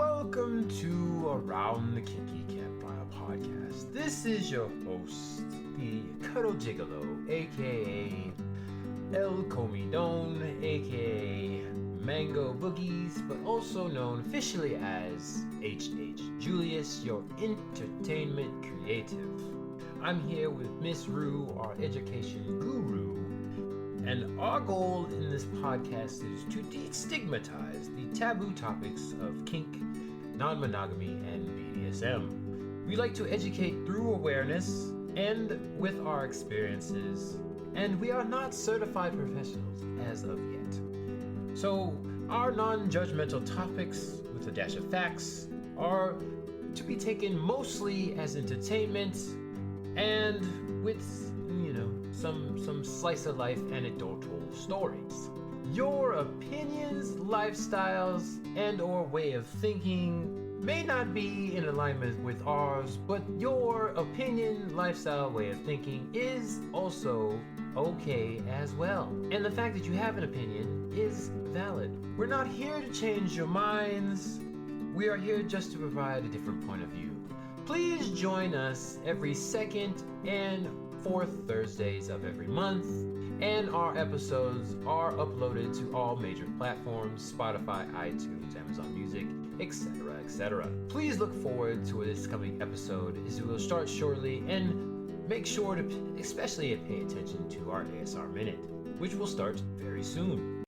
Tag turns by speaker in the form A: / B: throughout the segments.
A: Welcome to Around the Kinky Campfire podcast. This is your host, the Cuddle Gigolo, aka El Comidon, aka Mango Boogies, but also known officially as H.H. Julius, your entertainment creative. I'm here with Miss Rue, our education guru, and our goal in this podcast is to destigmatize the taboo topics of kink, non-monogamy, and BDSM. We like to educate through awareness and with our experiences, and we are not certified professionals as of yet. So our non-judgmental topics, with a dash of facts, are to be taken mostly as entertainment and with, some slice of life anecdotal stories. Your opinions, lifestyles, and or way of thinking may not be in alignment with ours, but your opinion, lifestyle, way of thinking is also okay as well. And the fact that you have an opinion is valid. We're not here to change your minds. We are here just to provide a different point of view. Please join us every second and fourth Thursdays of every month, and our episodes are uploaded to all major platforms: Spotify, iTunes, Amazon Music, etc., etc. Please look forward to this coming episode, as we will start shortly, and make sure to especially pay attention to our ASR Minute, which will start very soon.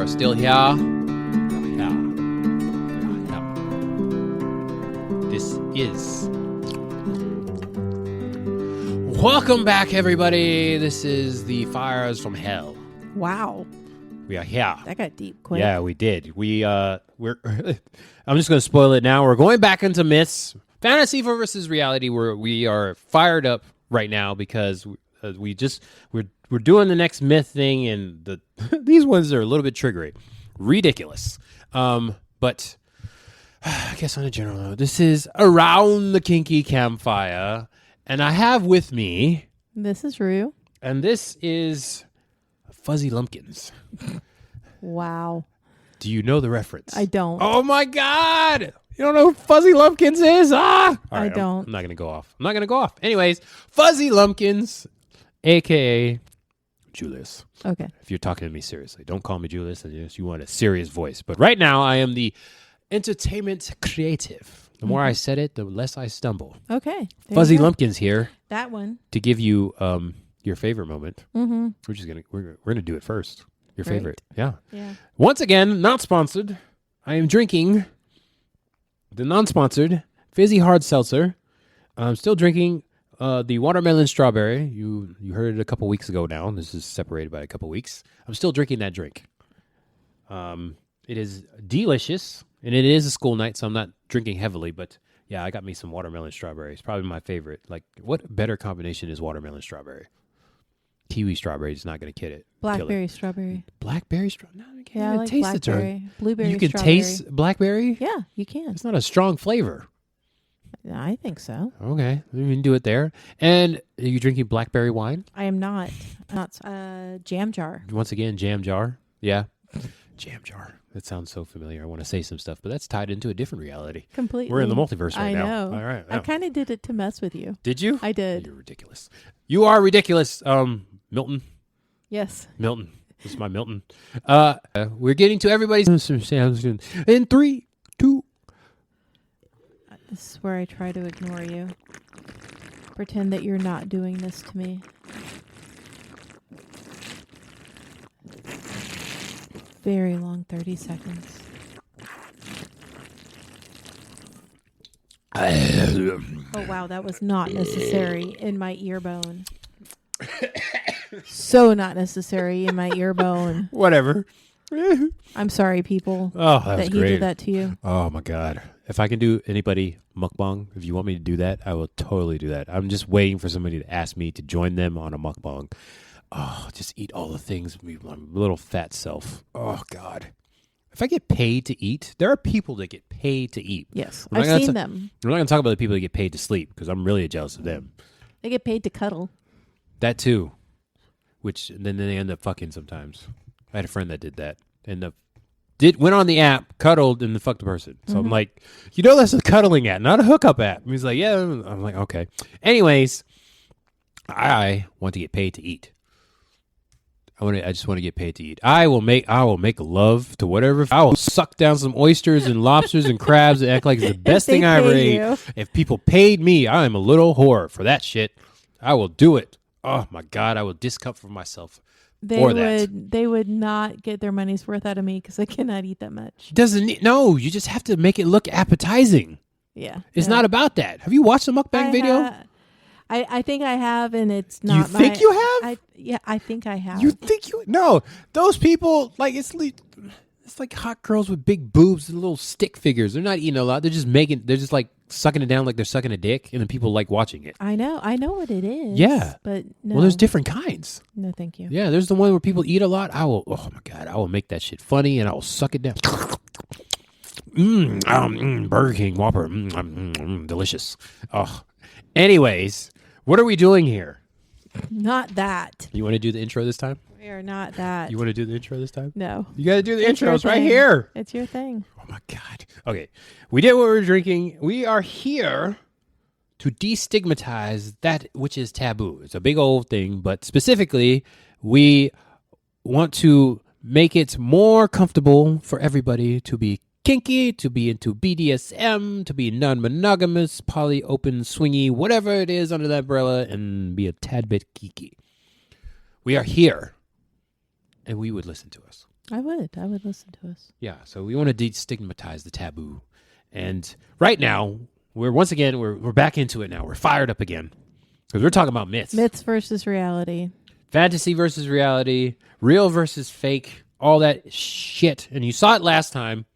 B: Still here. This is. Welcome back, everybody. This is the Fires from Hell.
C: Wow.
B: We are here.
C: That got deep quick.
B: Yeah, we did. We're I'm just going to spoil it now. We're going back into myths, fantasy versus reality, where we are fired up right now because we're doing the next myth thing, and these ones are a little bit triggery, ridiculous. But I guess on a general note, this is Around the Kinky Campfire, and I have with me.
C: This is Rue,
B: and this is Fuzzy Lumpkins.
C: Wow.
B: Do you know the reference?
C: I don't.
B: Oh my God! You don't know who Fuzzy Lumpkins is? All right,
C: I don't.
B: I'm not gonna go off. Anyways, Fuzzy Lumpkins, aka Julius.
C: Okay.
B: If you're talking to me seriously, don't call me Julius unless you want a serious voice. But right now, I am the entertainment creative. The more I said it, the less I stumble.
C: Okay.
B: Fuzzy Lumpkins here.
C: That one.
B: To give you your favorite moment.
C: Mm-hmm.
B: We're gonna do it first. Your favorite.
C: Yeah.
B: Once again, not sponsored. I am drinking the non-sponsored fizzy hard seltzer. I'm still drinking the watermelon strawberry. You heard it a couple weeks ago now. This is separated by a couple weeks. I'm still drinking that drink. It is delicious, and it is a school night, so I'm not drinking heavily. But yeah, I got me some watermelon strawberry. It's probably my favorite. Like, what better combination is watermelon strawberry? Kiwi strawberry is not going to kill it.
C: Blackberry strawberry.
B: Blackberry strawberry? No, you can't
C: Yeah,
B: even
C: I like
B: taste
C: blackberry. Blueberry
B: You can
C: strawberry.
B: taste blackberry?
C: Yeah, you can.
B: It's not a strong flavor.
C: I think so.
B: Okay, we can do it there. And are you drinking blackberry wine?
C: I am not. Not jam jar.
B: Once again, jam jar. Yeah, jam jar. That sounds so familiar. I want to say some stuff, but that's tied into a different reality.
C: Completely.
B: We're in the multiverse right now.
C: I know.
B: All right.
C: I kind of did it to mess with you.
B: Did you?
C: I did.
B: You're ridiculous. You are ridiculous. Milton.
C: Yes.
B: Milton. This is my Milton. We're getting to everybody's in 3, 2.
C: This is where I try to ignore you. Pretend that you're not doing this to me. Very long 30 seconds. Oh, wow. That was not necessary in my ear bone. So not necessary in my ear bone.
B: Whatever.
C: I'm sorry, people.
B: Oh, that
C: he did that to you.
B: Oh, my God. If I can do anybody mukbang, if you want me to do that, I will totally do that. I'm just waiting for somebody to ask me to join them on a mukbang. Oh, just eat all the things, my little fat self. Oh, God. if I get paid to eat, there are people that get paid to eat.
C: Yes,
B: We're not
C: I've
B: gonna
C: seen them.
B: We're not going to talk about the people that get paid to sleep because I'm really jealous of them.
C: They get paid to cuddle.
B: That too, which then they end up fucking sometimes. I had a friend that did that. Went on the app, cuddled, and then fucked the person. So I'm like, that's a cuddling app, not a hookup app. And he's like, yeah. I'm like, okay. Anyways, I want to get paid to eat. I just want to get paid to eat. I will make love to whatever. I will suck down some oysters and lobsters and crabs and act like it's the best thing I ever ate. If people paid me, I am a little whore for that shit. I will do it. Oh my God, I will discomfort myself.
C: They would not get their money's worth out of me because I cannot eat that much.
B: No, you just have to make it look appetizing.
C: Yeah.
B: It's not about that. Have you watched a mukbang video?
C: I think I have, and it's not.
B: You think you have?
C: I think I have.
B: You think you? No, those people it's like hot girls with big boobs and little stick figures. They're not eating a lot. They're just like sucking it down like they're sucking a dick, and then people like watching it.
C: I know what it is.
B: Yeah,
C: but no.
B: Well, there's different kinds.
C: No, thank you.
B: Yeah, there's the one where people eat a lot. Oh my God, I will make that shit funny, and I will suck it down. Burger King Whopper, delicious. Oh, anyways, what are we doing here?
C: Not that.
B: You want to do the intro this time?
C: We are not that.
B: You want to do the intro this time?
C: No.
B: You got to do the intro. It's right
C: thing.
B: here.
C: It's your thing.
B: Oh my God. Okay. We did what we were drinking. We are here to destigmatize that which is taboo. It's a big old thing, but specifically, we want to make it more comfortable for everybody to be kinky, to be into BDSM, to be non-monogamous, poly, open, swingy, whatever it is under that umbrella, and be a tad bit geeky. We are here, and we would listen to us.
C: I would listen to us.
B: Yeah, so we want to destigmatize the taboo. And right now, we're back into it now. We're fired up again. Because we're talking about myths.
C: Myths versus reality.
B: Fantasy versus reality. Real versus fake. All that shit. And you saw it last time.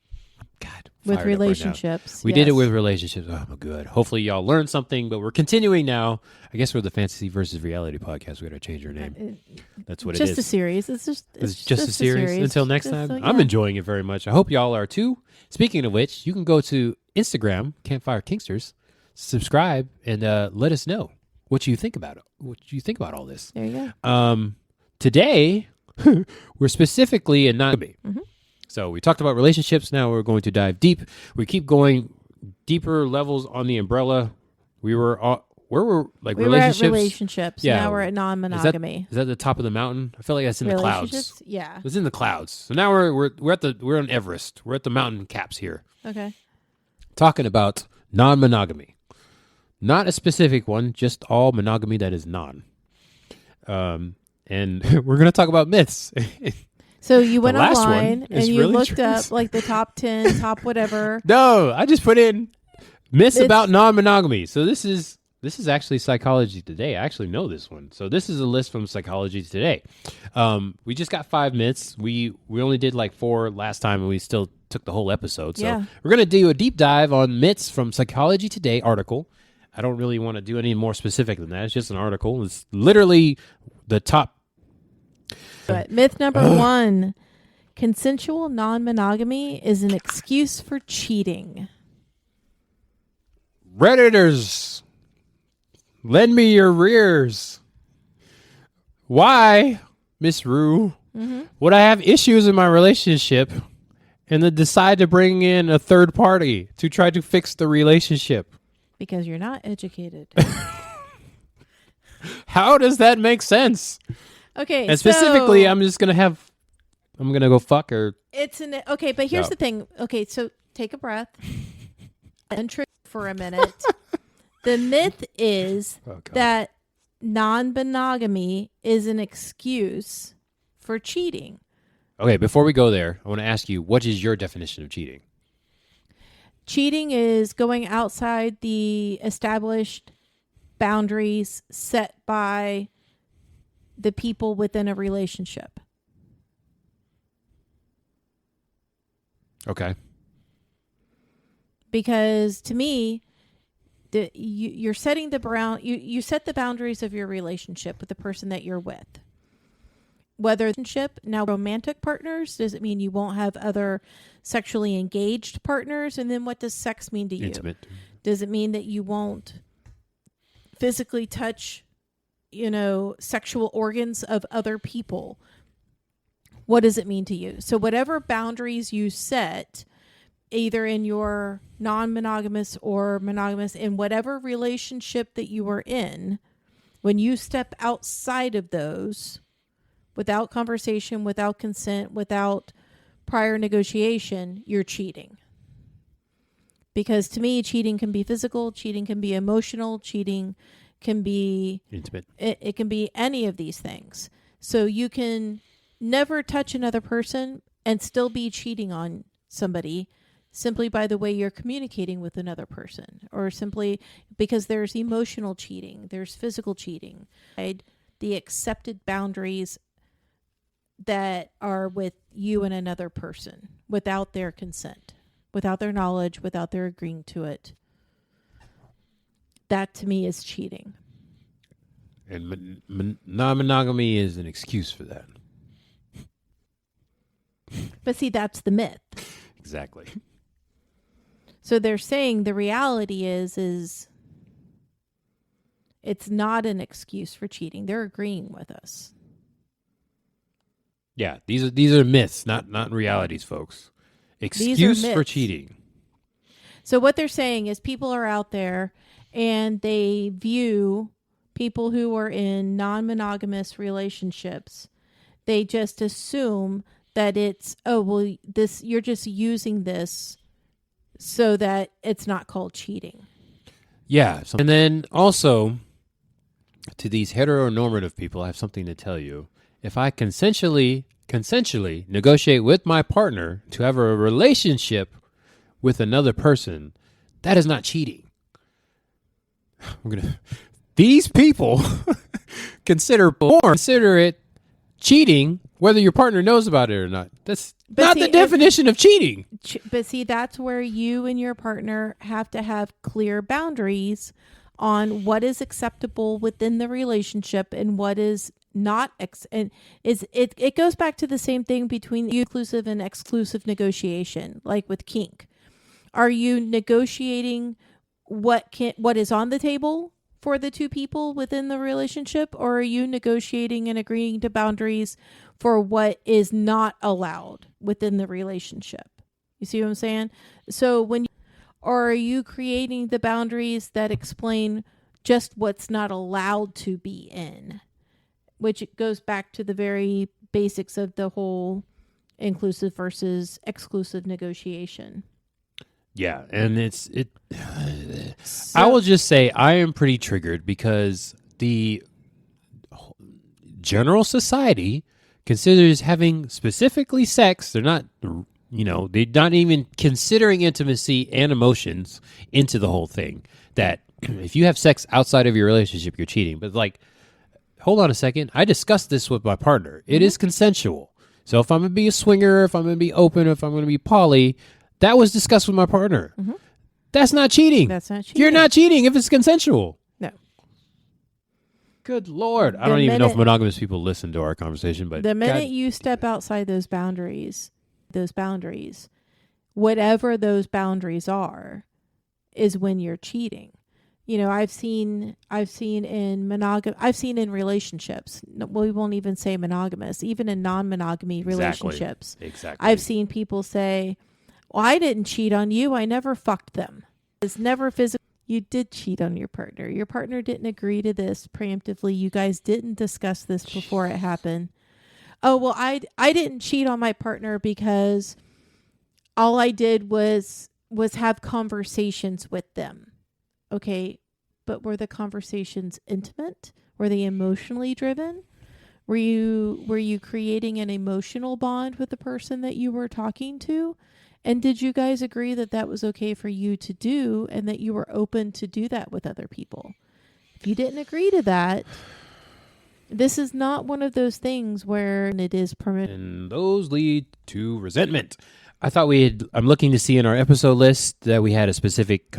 B: God.
C: With relationships.
B: We did it with relationships. Oh, my God. Hopefully y'all learned something, but we're continuing now. I guess we're the Fantasy versus Reality podcast. We got to change our name. That's what it is.
C: Just a series. It's
B: just a series. Until next time.
C: Yeah.
B: I'm enjoying it very much. I hope y'all are too. Speaking of which, you can go to Instagram, Campfire Kinksters, subscribe, and let us know what you think about it. What you think about all this.
C: There you go.
B: Today, we're specifically in non-monogamy.
C: Mm-hmm.
B: So we talked about relationships. Now we're going to dive deep. We keep going deeper levels on the umbrella. We were relationships.
C: Were at relationships.
B: Yeah.
C: Now we're at non-monogamy.
B: Is that the top of the mountain? I feel like that's in the clouds.
C: Yeah.
B: It's in the clouds. So now we're on Everest. We're at the mountain caps here.
C: Okay.
B: Talking about non-monogamy. Not a specific one, just all monogamy that is non. And we're going to talk about myths.
C: So you went
B: last
C: online
B: one
C: and
B: is
C: you
B: really
C: looked up like the top 10, top whatever.
B: No, I just put in myths about non-monogamy. So this is actually Psychology Today. I actually know this one. So this is a list from Psychology Today. We just got 5 myths. We only did like 4 last time, and we still took the whole episode. So
C: yeah.
B: We're going to do a deep dive on myths from Psychology Today article. I don't really want to do any more specific than that. It's just an article. It's literally the top.
C: But myth number 1, consensual non-monogamy is an excuse for cheating.
B: Redditors, lend me your rears. Why, Miss Rue, would I have issues in my relationship and then decide to bring in a third party to try to fix the relationship?
C: Because you're not educated.
B: How does that make sense?
C: Okay,
B: and specifically, I'm going to go fuck her.
C: Okay, but here's the thing. Okay, so take a breath and trip for a minute. The myth is that non-monogamy is an excuse for cheating.
B: Okay, before we go there, I want to ask you, what is your definition of cheating?
C: Cheating is going outside the established boundaries set by the people within a relationship.
B: Okay.
C: Because to me, you're setting you set the boundaries of your relationship with the person that you're with. whether relationship, now romantic partners, does it mean you won't have other sexually engaged partners? And then what does sex mean to you?
B: Intimate.
C: Does it mean that you won't physically touch, sexual organs of other people? What does it mean to you? So whatever boundaries you set, either in your non-monogamous or monogamous, in whatever relationship that you are in, when you step outside of those, without conversation, without consent, without prior negotiation, you're cheating. Because to me, cheating can be physical, cheating can be emotional, cheating can be
B: intimate.
C: It can be any of these things. So you can never touch another person and still be cheating on somebody simply by the way you're communicating with another person, or simply because there's emotional cheating, there's physical cheating. The accepted boundaries that are with you and another person without their consent, without their knowledge, without their agreeing to it. That to me is cheating.
B: And non-monogamy is an excuse for that.
C: But see, that's the myth.
B: Exactly.
C: So they're saying the reality is it's not an excuse for cheating. They're agreeing with us.
B: Yeah, these are myths, not realities, folks. Excuse for cheating.
C: So what they're saying is people are out there and they view people who are in non-monogamous relationships. They just assume that it's, you're just using this so that it's not called cheating.
B: Yeah. And then also, to these heteronormative people, I have something to tell you. If I consensually negotiate with my partner to have a relationship with another person, that is not cheating. These people consider it cheating whether your partner knows about it or not. That's the definition of cheating.
C: But see, that's where you and your partner have to have clear boundaries on what is acceptable within the relationship and what is not. It goes back to the same thing between inclusive and exclusive negotiation, like with kink. Are you negotiating what is on the table for the two people within the relationship, or are you negotiating and agreeing to boundaries for what is not allowed within the relationship? You see what I'm saying? So or are you creating the boundaries that explain just what's not allowed to be in? Which goes back to the very basics of the whole inclusive versus exclusive negotiation.
B: Yeah, and I will just say I am pretty triggered because the general society considers having specifically sex, they're not even considering intimacy and emotions into the whole thing. That if you have sex outside of your relationship, you're cheating. But hold on a second. I discussed this with my partner. It is consensual. So if I'm going to be a swinger, if I'm going to be open, if I'm going to be poly, that was discussed with my partner. Mm-hmm. That's not cheating.
C: That's not cheating.
B: You're not cheating if it's consensual.
C: No.
B: Good Lord. I don't even know if monogamous people listen to our conversation, but
C: the minute you step outside those boundaries, whatever those boundaries are, is when you're cheating. I've seen in relationships. We won't even say monogamous, even in non-monogamy relationships.
B: Exactly.
C: I've seen people say, well, I didn't cheat on you. I never fucked them. It's never physical. You did cheat on your partner. Your partner didn't agree to this preemptively. You guys didn't discuss this before it happened. Oh, well, I didn't cheat on my partner because all I did was have conversations with them. Okay, but were the conversations intimate? Were they emotionally driven? Were you creating an emotional bond with the person that you were talking to? And did you guys agree that that was okay for you to do and that you were open to do that with other people? If you didn't agree to that, this is not one of those things where it is permitted.
B: And those lead to resentment. I thought I'm looking to see in our episode list that we had a specific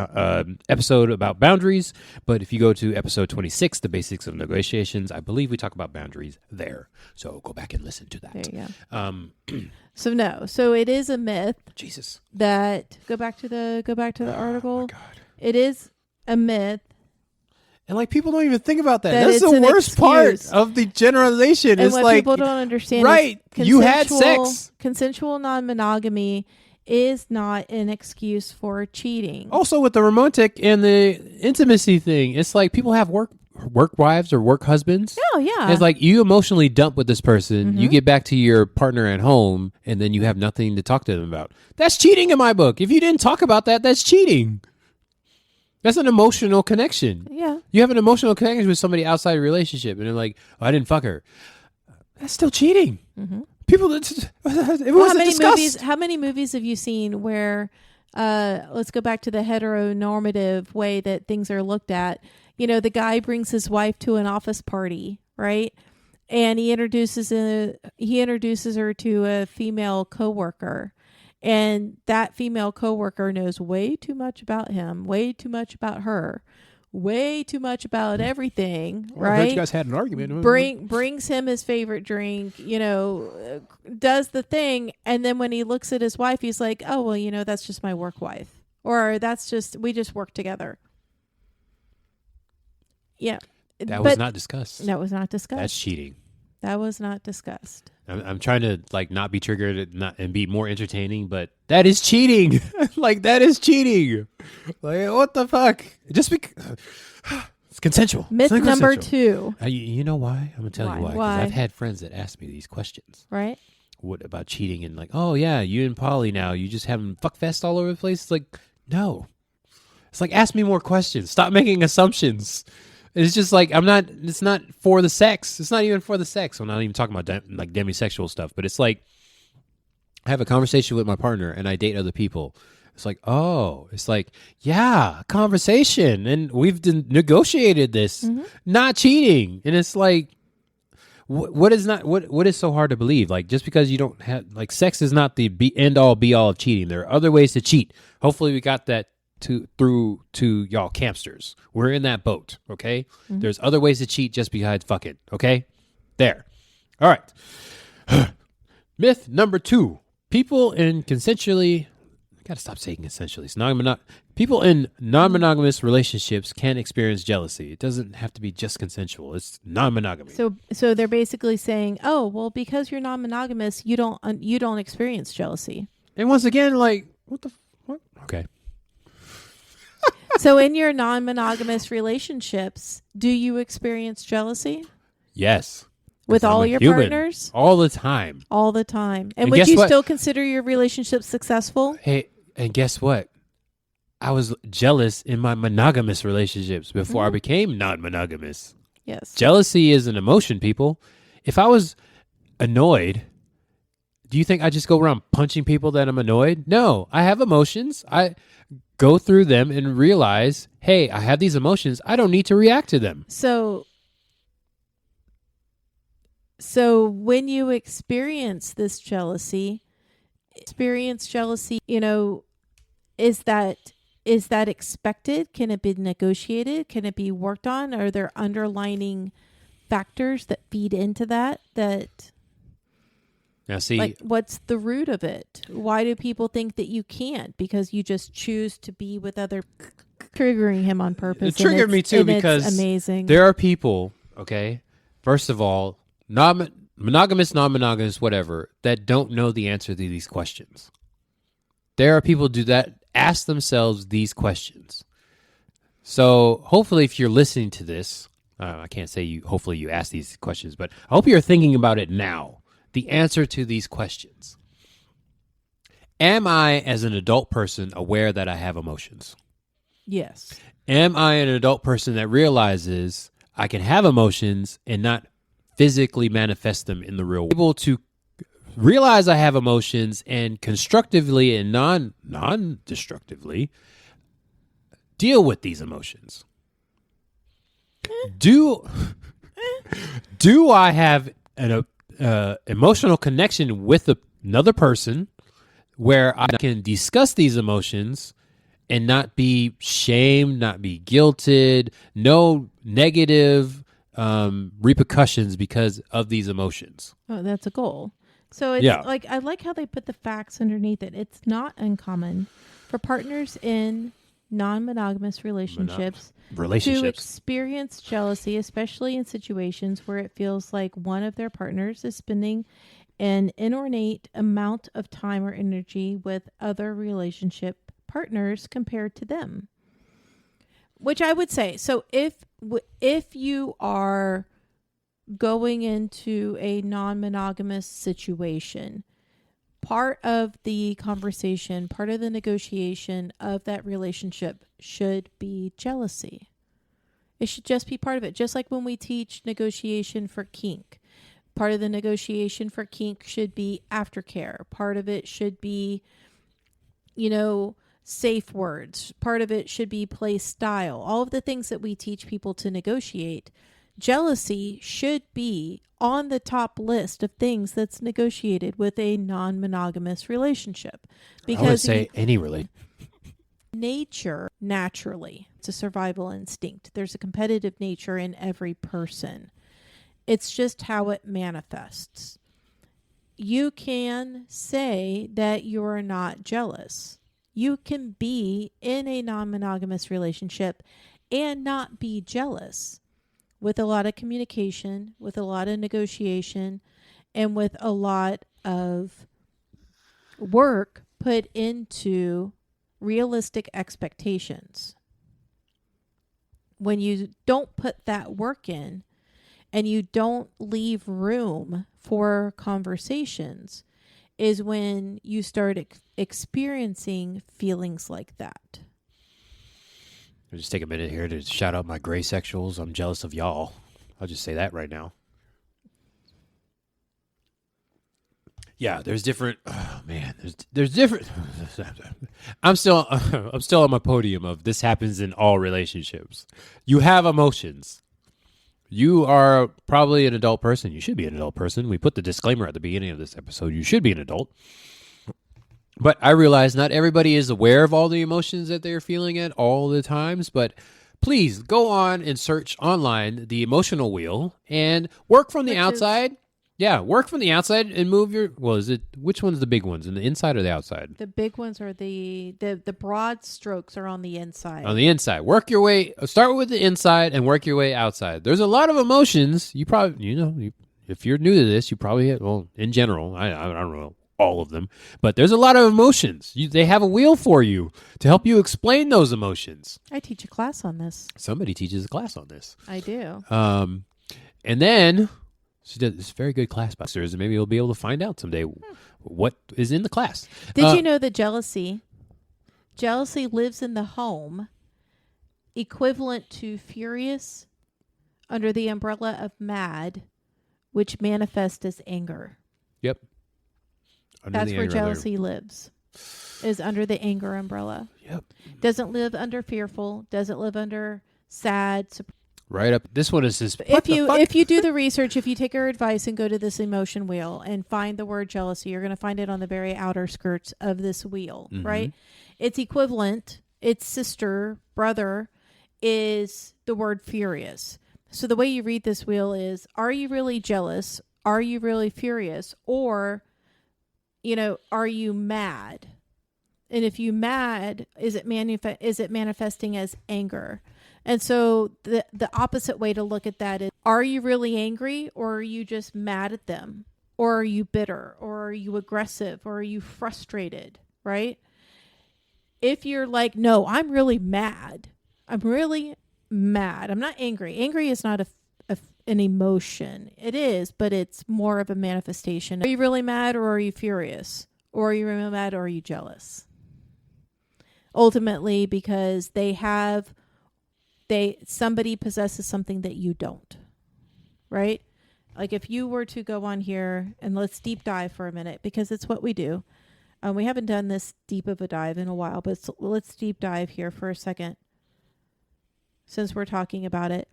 B: episode about boundaries, but if you go to episode 26, the basics of negotiations, I believe we talk about boundaries there. So go back and listen to that.
C: There you go. So it is a myth.
B: Jesus.
C: That go back to the article.
B: Oh my God.
C: It is a myth.
B: And like people don't even think about that.
C: That
B: That's
C: it's
B: the
C: an
B: worst
C: excuse.
B: part of the generalization.
C: And
B: It's
C: what
B: like
C: people don't understand
B: right,
C: is
B: you had sex.
C: Consensual non-monogamy is not an excuse for cheating.
B: Also with the romantic and the intimacy thing, it's like people have work wives or work husbands.
C: Oh, yeah.
B: It's like you emotionally dump with this person, you get back to your partner at home, and then you have nothing to talk to them about. That's cheating in my book. If you didn't talk about that, that's cheating. That's an emotional connection.
C: Yeah.
B: You have an emotional connection with somebody outside a relationship, and they're like, oh, I didn't fuck her. That's still cheating. People, it wasn't discussed.
C: How many movies have you seen where, let's go back to the heteronormative way that things are looked at. You know, the guy brings his wife to an office party, right? And he introduces her to a female coworker. And that female coworker knows way too much about him, way too much about her, way too much about everything, right?
B: I heard you guys had an argument.
C: Brings him his favorite drink, does the thing. And then when he looks at his wife, he's like, oh, well, that's just my work wife. Or we just work together. Yeah.
B: That was not discussed.
C: That was not discussed.
B: That's cheating.
C: That was not discussed.
B: I'm trying to not be triggered and be more entertaining, but that is cheating. That is cheating. What the fuck? Just because it's consensual.
C: Myth number 2.
B: You know why? I'm gonna tell you why. 'Cause I've had friends that ask me these questions.
C: Right.
B: What about cheating and oh yeah, you and Polly now you just having fuck fest all over the place? It's like no. It's like ask me more questions. Stop making assumptions. It's just it's not for the sex. It's not even for the sex. I'm not even talking about demisexual stuff, but it's like I have a conversation with my partner and I date other people. It's like, yeah, conversation. And we've negotiated this, not cheating. And it's like, what is so hard to believe? Just because you don't have, sex is not the end all be all of cheating. There are other ways to cheat. Hopefully we got that through to y'all campsters. We're in that boat, okay? There's other ways to cheat just besides fucking, okay? There. All right. Myth number 2. People in consensually... I gotta stop saying consensually. It's people in non-monogamous relationships can experience jealousy. It doesn't have to be just consensual. It's non-monogamy.
C: So they're basically saying, oh, well, because you're non-monogamous, you don't experience jealousy.
B: And once again, what? Okay.
C: So in your non-monogamous relationships, do you experience jealousy?
B: Yes.
C: With all your partners?
B: All the time.
C: All the time. And would you still consider your relationship successful?
B: Hey, and guess what? I was jealous in my monogamous relationships before I became non-monogamous.
C: Yes.
B: Jealousy is an emotion, people. If I was annoyed, do you think I just go around punching people that I'm annoyed? No, I have emotions. I go through them and realize, hey, I have these emotions. I don't need to react to them. So
C: when you experience this jealousy, is that expected? Can it be negotiated? Can it be worked on? Are there underlining factors that feed into that?
B: Now, see,
C: what's the root of it? Why do people think that you can't? Because you just choose to be with other, triggering him on purpose.
B: It triggered me too because
C: it's amazing.
B: There are people, okay, first of all, monogamous, non-monogamous, whatever, that don't know the answer to these questions. There are people that ask themselves these questions. So hopefully if you're listening to this, I can't say hopefully you ask these questions, but I hope you're thinking about it now. The answer to these questions. Am I, as an adult person, aware that I have emotions?
C: Yes.
B: Am I an adult person that realizes I can have emotions and not physically manifest them in the real world? Able to realize I have emotions and constructively and non-destructively deal with these emotions. Do I have an emotional connection with another person where I can discuss these emotions and not be shamed, not be guilted, no negative repercussions because of these emotions.
C: Oh, that's a goal. So it's like, I like how they put the facts underneath it. It's not uncommon for partners in non-monogamous relationships to experience jealousy, especially in situations where it feels like one of their partners is spending an inordinate amount of time or energy with other relationship partners compared to them. Which I would say, so if you are going into a non-monogamous situation, part of the conversation, part of the negotiation of that relationship should be jealousy. It should just be part of it. Just like when we teach negotiation for kink, part of the negotiation for kink should be aftercare. Part of it should be, safe words. Part of it should be play style. All of the things that we teach people to negotiate. Jealousy should be on the top list of things that's negotiated with a non-monogamous relationship. Because
B: I would say any relationship.
C: Nature, naturally, it's a survival instinct. There's a competitive nature in every person. It's just how it manifests. You can say that you're not jealous. You can be in a non-monogamous relationship and not be jealous. With a lot of communication, with a lot of negotiation, and with a lot of work put into realistic expectations. When you don't put that work in and you don't leave room for conversations is when you start experiencing feelings like that.
B: I'll just take a minute here to shout out my gray sexuals. I'm jealous of y'all. I'll just say that right now. Yeah, there's different. Oh man, there's different. I'm still on my podium of this happens in all relationships. You have emotions. You are probably an adult person. You should be an adult person. We put the disclaimer at the beginning of this episode. You should be an adult. But I realize not everybody is aware of all the emotions that they're feeling at all the times. But please go on and search online the emotional wheel and work from the outside. Yeah, work from the outside and move your. Well, which one's the big ones? In the inside or the outside?
C: The big ones are the broad strokes are on the inside.
B: On the inside, work your way. Start with the inside and work your way outside. There's a lot of emotions. You probably, if you're new to this, you probably in general, I don't know all of them, but there's a lot of emotions. They have a wheel for you to help you explain those emotions.
C: I teach a class on this.
B: Somebody teaches a class on this.
C: I do.
B: And then she does this very good class busters, and maybe you'll be able to find out someday what is in the class.
C: Did you know that jealousy lives in the home, equivalent to furious, under the umbrella of mad, which manifests as anger.
B: Yep.
C: That's where jealousy lives, is under the anger umbrella.
B: Yep.
C: Doesn't live under fearful, doesn't live under sad.
B: Right up. This one is just.
C: If you do the research, if you take our advice and go to this emotion wheel and find the word jealousy, you're going to find it on the very outer skirts of this wheel, right? Its equivalent, its sister, brother, is the word furious. So the way you read this wheel is, are you really jealous? Are you really furious? Or, are you mad? And if you mad, is it manifesting as anger? And so the opposite way to look at that is, are you really angry, or are you just mad at them? Or are you bitter? Or are you aggressive? Or are you frustrated? Right? If you're like, no, I'm really mad. I'm really mad. I'm not angry. Angry is not an emotion. It is, but it's more of a manifestation. Are you really mad, or are you furious? Or are you really mad, or are you jealous? Ultimately, because somebody possesses something that you don't, right? Like if you were to go on here and let's deep dive for a minute, because it's what we do. We haven't done this deep of a dive in a while, but let's deep dive here for a second, since we're talking about it.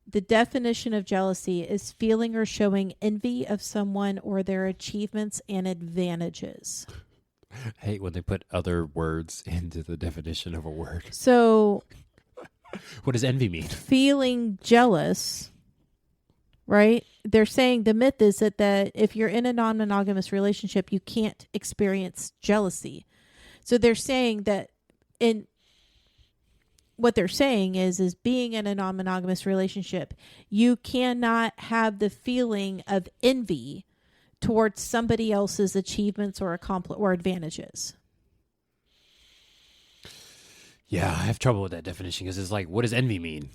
C: The definition of jealousy is feeling or showing envy of someone or their achievements and advantages.
B: I hate when they put other words into the definition of a word.
C: So,
B: what does envy mean?
C: Feeling jealous, right? They're saying the myth is that if you're in a non-monogamous relationship, you can't experience jealousy. So they're saying that what they're saying is being in a non-monogamous relationship, you cannot have the feeling of envy towards somebody else's achievements or advantages.
B: Yeah, I have trouble with that definition because it's like, what does envy mean?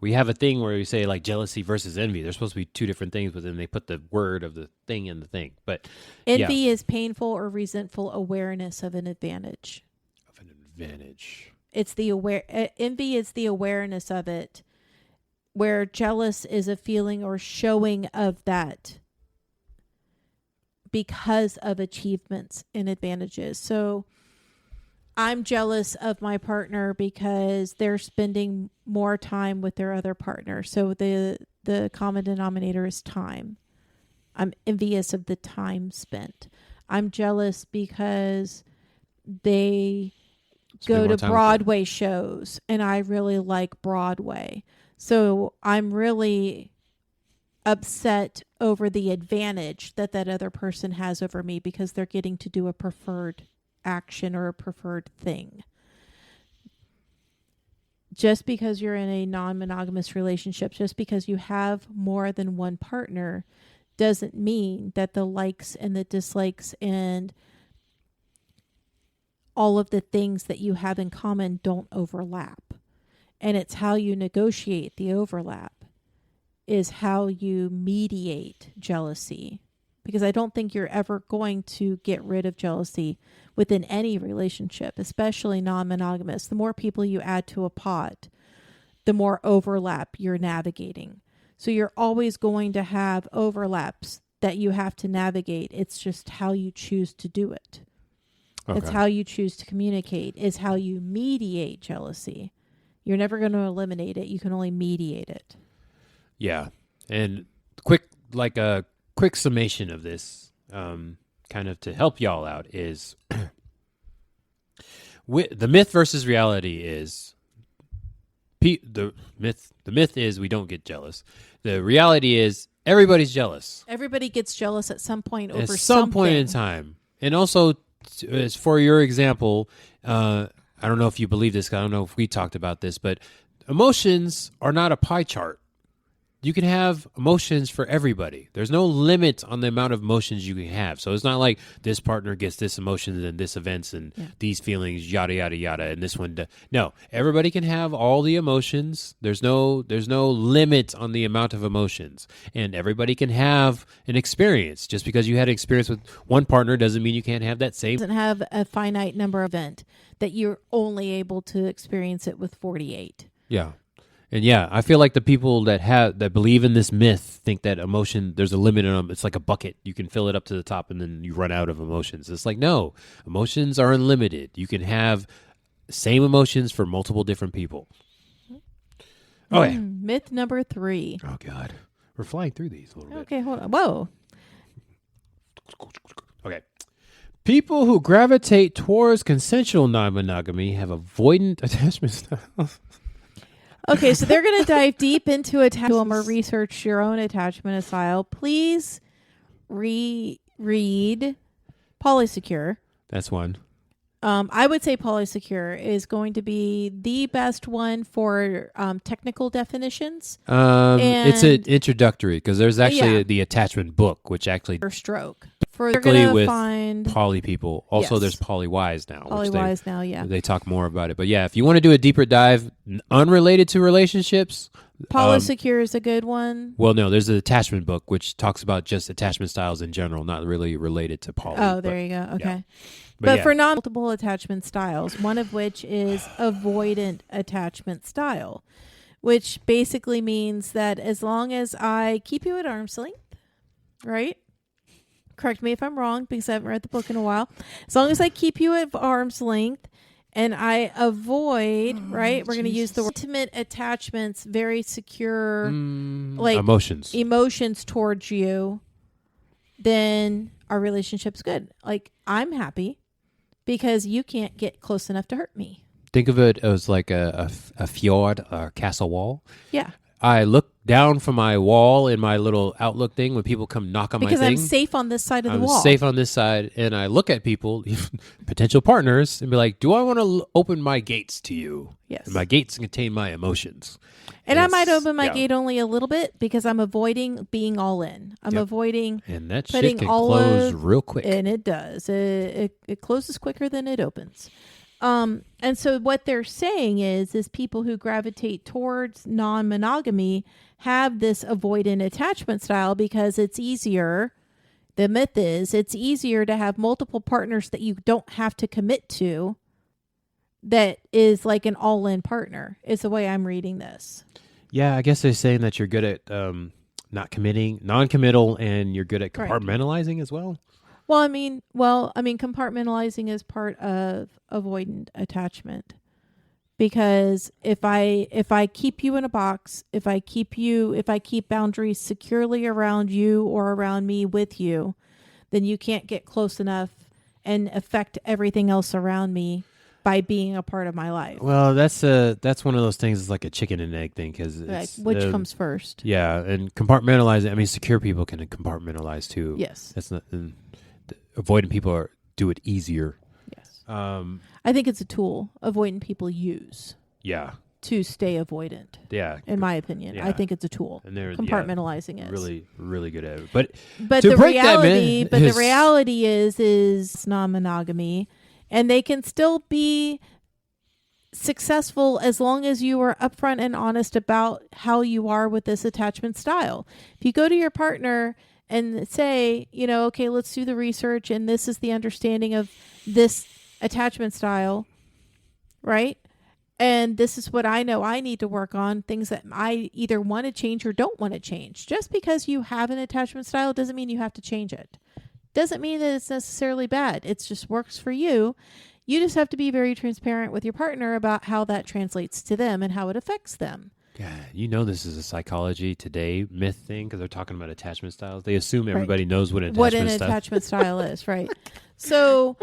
B: We have a thing where we say like jealousy versus envy. They're supposed to be two different things, but then they put the word of the thing in the thing. But
C: envy is painful or resentful awareness of an advantage.
B: Of an advantage.
C: It's the envy is the awareness of it, where jealous is a feeling or showing of that because of achievements and advantages. So I'm jealous of my partner because they're spending more time with their other partner. So the common denominator is time. I'm envious of the time spent. I'm jealous because they go to Broadway shows and I really like Broadway. So I'm really upset over the advantage that other person has over me because they're getting to do a preferred action or a preferred thing. Just because you're in a non-monogamous relationship, just because you have more than one partner, doesn't mean that the likes and the dislikes and all of the things that you have in common don't overlap. And it's how you negotiate the overlap is how you mediate jealousy. Because I don't think you're ever going to get rid of jealousy within any relationship, especially non-monogamous. The more people you add to a pot, the more overlap you're navigating. So you're always going to have overlaps that you have to navigate. It's just how you choose to do it. Okay. It's how you choose to communicate, is how you mediate jealousy. You're never going to eliminate it. You can only mediate it. Yeah.
B: And quick summation of this, kind of to help y'all out, is the myth versus reality is the myth is we don't get jealous. The reality is everybody's jealous.
C: Everybody gets jealous at some point over something.
B: At some point in time. And also, as for your example, I don't know if you believe this, I don't know if we talked about this, but emotions are not a pie chart. You can have emotions for everybody. There's no limit on the amount of emotions you can have. So it's not like this partner gets this emotion and this events and these feelings, yada, yada, yada, and this one. No, everybody can have all the emotions. There's no limit on the amount of emotions. And everybody can have an experience. Just because you had an experience with one partner doesn't mean you can't have that same.
C: It doesn't have a finite number of event that you're only able to experience it with 48.
B: Yeah. And yeah, I feel like the people that believe in this myth think that emotion, there's a limit on them. It's like a bucket. You can fill it up to the top and then you run out of emotions. It's like, no, emotions are unlimited. You can have same emotions for multiple different people. Okay.
C: Myth number 3.
B: Oh, God. We're flying through these a little bit.
C: Okay, hold on. Whoa.
B: Okay. People who gravitate towards consensual non-monogamy have avoidant attachment styles.
C: Okay, so they're going to dive deep into attachment or research your own attachment style. Please read Polysecure.
B: That's one.
C: I would say Polysecure is going to be the best one for technical definitions.
B: It's an introductory because there's actually the attachment book, which actually
C: for stroke. They're going to
B: find poly people. Also, there's polywise now.
C: Polywise now, yeah.
B: They talk more about it. But yeah, if you want to do a deeper dive unrelated to relationships,
C: Polysecure is a good one.
B: Well, no, there's an attachment book which talks about just attachment styles in general, not really related to poly.
C: Oh, there you go. Okay. Yeah. But for non-multiple attachment styles, one of which is avoidant attachment style, which basically means that as long as I keep you at arm's length, right? Correct me if I'm wrong because I haven't read the book in a while. As long as I keep you at arm's length and I avoid, right? We're going to use the word intimate attachments, very secure, like emotions towards you, then our relationship's good. Like, I'm happy because you can't get close enough to hurt me.
B: Think of it as like a fjord or castle wall.
C: Yeah.
B: I look down from my wall in my little Outlook thing when people come knock on
C: Because
B: my thing.
C: I'm safe on this side of the wall.
B: I'm safe on this side, and I look at people, potential partners, and be like, do I want to open my gates to you?
C: Yes.
B: And my gates contain my emotions.
C: And I might open my gate only a little bit because I'm avoiding being all in. I'm avoiding
B: and that
C: putting
B: shit can
C: all
B: close real quick.
C: And it does. It closes quicker than it opens. And so what they're saying is people who gravitate towards non-monogamy have this avoidant attachment style because it's easier. The myth is it's easier to have multiple partners that you don't have to commit to. That is like an all-in partner is the way I'm reading this.
B: Yeah, I guess they're saying that you're good at not committing, non-committal, and you're good at compartmentalizing as well.
C: Well, I mean, compartmentalizing is part of avoidant attachment, because if I keep you in a box, if I keep boundaries securely around you or around me with you, then you can't get close enough and affect everything else around me by being a part of my life.
B: Well, that's one of those things. It's like a chicken and egg thing because
C: which comes first?
B: Yeah, and compartmentalizing. I mean, secure people can compartmentalize too.
C: Yes,
B: that's not. Avoidant people do it easier.
C: Yes. I think it's a tool avoidant people use.
B: Yeah.
C: To stay avoidant.
B: Yeah.
C: In my opinion, I think it's a tool. And compartmentalizing is
B: really, really good at it. But
C: the reality is non-monogamy, and they can still be successful as long as you are upfront and honest about how you are with this attachment style. If you go to your partner and say, okay, let's do the research, and this is the understanding of this attachment style, right? And this is what I know I need to work on, things that I either want to change or don't want to change. Just because you have an attachment style doesn't mean you have to change it. Doesn't mean that it's necessarily bad. It just works for you. You just have to be very transparent with your partner about how that translates to them and how it affects them.
B: Yeah, this is a Psychology Today myth thing because they're talking about attachment styles. They assume everybody knows what an attachment
C: style is, right? So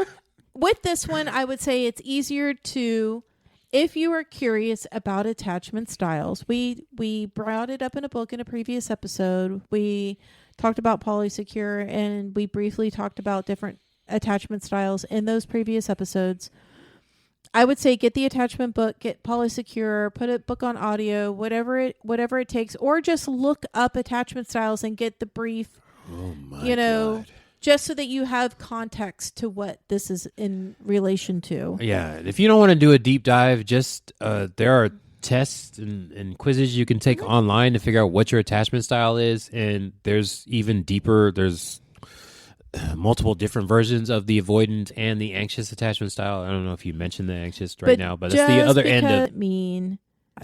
C: with this one, I would say it's easier to, if you are curious about attachment styles, we brought it up in a book in a previous episode. We talked about polysecure, and we briefly talked about different attachment styles in those previous episodes. I would say get the attachment book, get polysecure, put a book on audio, whatever it takes, or just look up attachment styles and get the brief.
B: Oh my God.
C: Just so that you have context to what this is in relation to.
B: Yeah, if you don't want to do a deep dive, just there are tests and quizzes you can take online to figure out what your attachment style is, and there's even deeper. There's multiple different versions of the avoidant and the anxious attachment style. I don't know if you mentioned the anxious now, but that's the other end of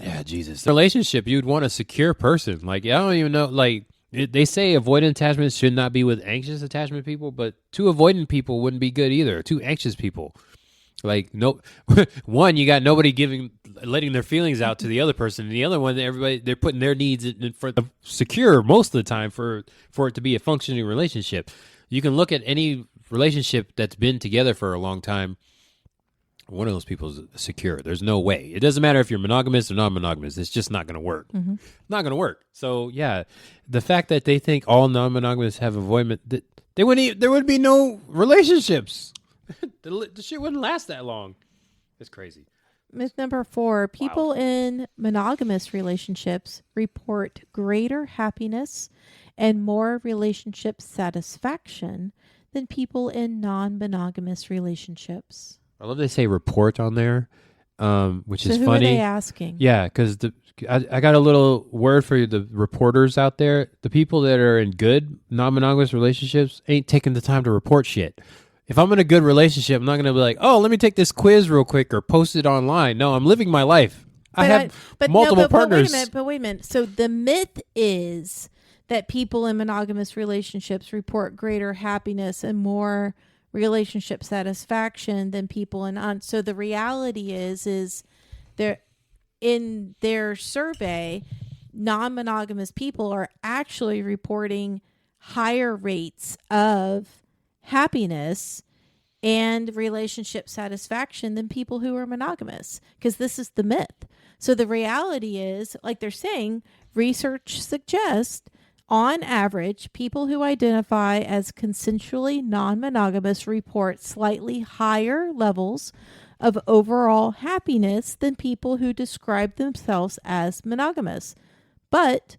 B: Yeah, Jesus. Relationship, you'd want a secure person. Like, I don't even know, like, they say avoidant attachments should not be with anxious attachment people, but two avoidant people wouldn't be good either. Two anxious people. Like, no, one, you got nobody letting their feelings out to the other person, and the other one, they're putting their needs in front of secure most of the time for it to be a functioning relationship. You can look at any relationship that's been together for a long time. One of those people is secure. There's no way. It doesn't matter if you're monogamous or non-monogamous. It's just not going to work. Mm-hmm. Not going to work. So, yeah, the fact that they think all non-monogamous have avoidment, there would be no relationships. The shit wouldn't last that long. It's crazy.
C: Myth number 4, people in monogamous relationships report greater happiness and more relationship satisfaction than people in non-monogamous relationships.
B: I love they say report on there, which is funny.
C: Who are they asking?
B: Yeah, because I got a little word for you, the reporters out there. The people that are in good non-monogamous relationships ain't taking the time to report shit. If I'm in a good relationship, I'm not going to be like, oh, let me take this quiz real quick or post it online. No, I'm living my life. I have multiple partners.
C: But wait a minute. So the myth is that people in monogamous relationships report greater happiness and more relationship satisfaction than people in so the reality is they're in their survey, non-monogamous people are actually reporting higher rates of happiness and relationship satisfaction than people who are monogamous, because this is the myth. So the reality is, like they're saying, research suggests on average, people who identify as consensually non-monogamous report slightly higher levels of overall happiness than people who describe themselves as monogamous, but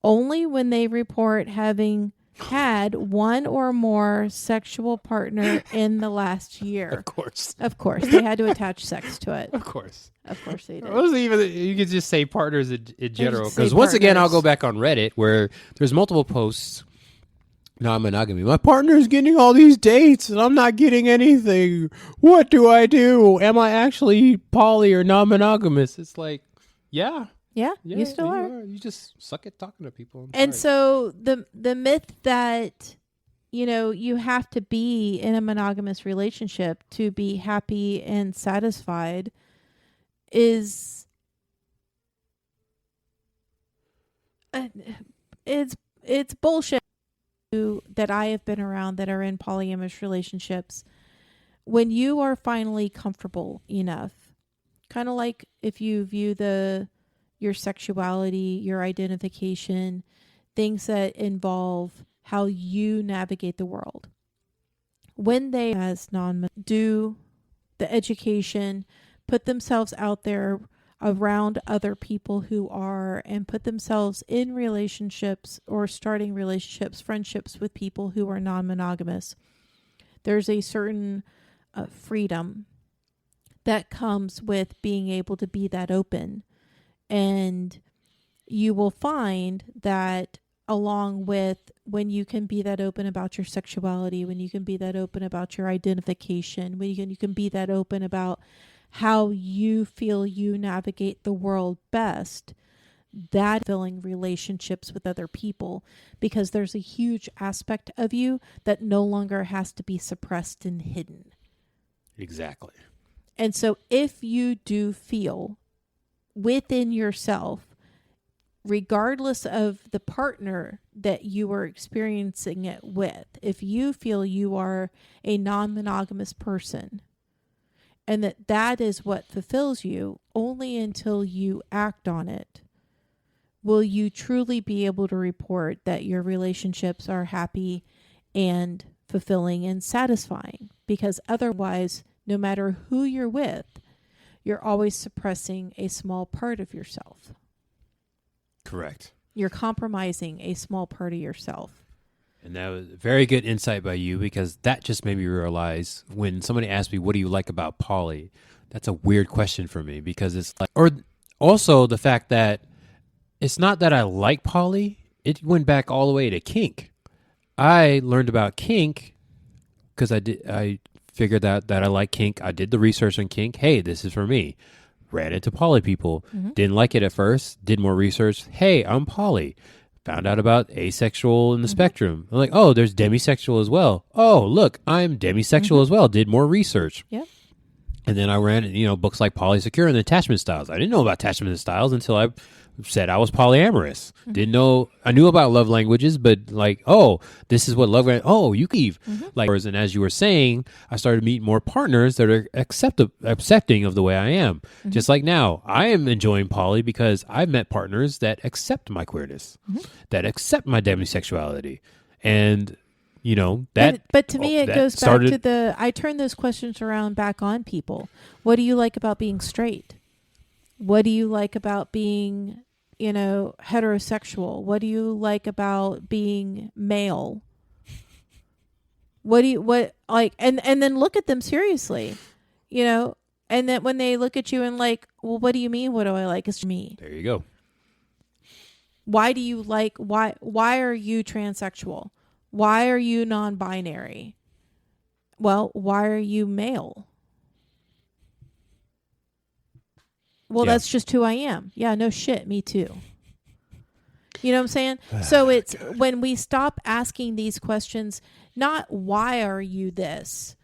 C: only when they report having had one or more sexual partner in the last year.
B: Of course.
C: Of course. They had to attach sex to it.
B: Of course.
C: Of course they did.
B: It wasn't even, you could just say partners in general. Because once again, I'll go back on Reddit where there's multiple posts, non-monogamy. My partner's getting all these dates and I'm not getting anything. What do I do? Am I actually poly or non-monogamous? It's like, yeah,
C: you still are.
B: You just suck at talking to people.
C: And so the myth that, you know, you have to be in a monogamous relationship to be happy and satisfied is it's bullshit that I have been around that are in polyamorous relationships. When you are finally comfortable enough, kind of like if you view your sexuality, your identification, things that involve how you navigate the world. When they, as do the education, put themselves out there around other people who are, and put themselves in relationships or starting relationships, friendships with people who are non-monogamous, there's a certain freedom that comes with being able to be that open. And you will find that along with when you can be that open about your sexuality, when you can be that open about your identification, when you can be that open about how you feel you navigate the world best, that filling relationships with other people, because there's a huge aspect of you that no longer has to be suppressed and hidden.
B: Exactly.
C: And so if you do feel within yourself, regardless of the partner that you are experiencing it with, if you feel you are a non-monogamous person and that is what fulfills you, only until you act on it will you truly be able to report that your relationships are happy and fulfilling and satisfying. Because otherwise, no matter who you're with, you're always suppressing a small part of yourself.
B: Correct.
C: You're compromising a small part of yourself.
B: And that was very good insight by you, because that just made me realize when somebody asked me, what do you like about poly? That's a weird question for me, because it's like, or also the fact that it's not that I like poly. It went back all the way to kink. I learned about kink because I figured out that I like kink. I did the research on kink. Hey, this is for me. Ran into poly people. Mm-hmm. Didn't like it at first. Did more research. Hey, I'm poly. Found out about asexual in the spectrum. I'm like, oh, there's demisexual as well. Oh, look, I'm demisexual as well. Did more research.
C: Yeah.
B: And then I ran, books like Polysecure and Attachment Styles. I didn't know about attachment styles until I said I was polyamorous. Didn't know. I knew about love languages, but like, oh, this is what love. Oh, you leave. Like, and as you were saying, I started meeting more partners that are accepting of the way I am. Just like now, I am enjoying poly because I've met partners that accept my queerness, that accept my demisexuality, and that.
C: But to me, it goes back to I turn those questions around back on people. What do you like about being straight? What do you like about being, heterosexual? What do you like about being male? And then look at them seriously, and then when they look at you and like, well, what do you mean? What do I like? It's me.
B: There you go.
C: Why do you like, why are you transsexual? Why are you non-binary? Well, why are you male? Well, that's just who I am. Yeah, no shit. Me too. You know what I'm saying? So it's when we stop asking these questions, not why are you this?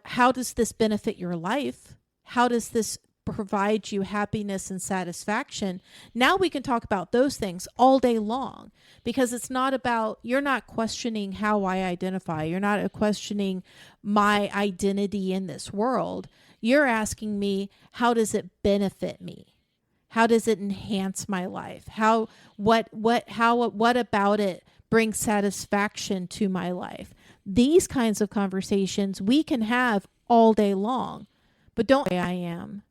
C: How does this benefit your life? How does this provide you happiness and satisfaction, now we can talk about those things all day long, because it's not about, you're not questioning how I identify. You're not questioning my identity in this world. You're asking me, how does it benefit me? How does it enhance my life? What about it brings satisfaction to my life? These kinds of conversations we can have all day long, but don't say I am.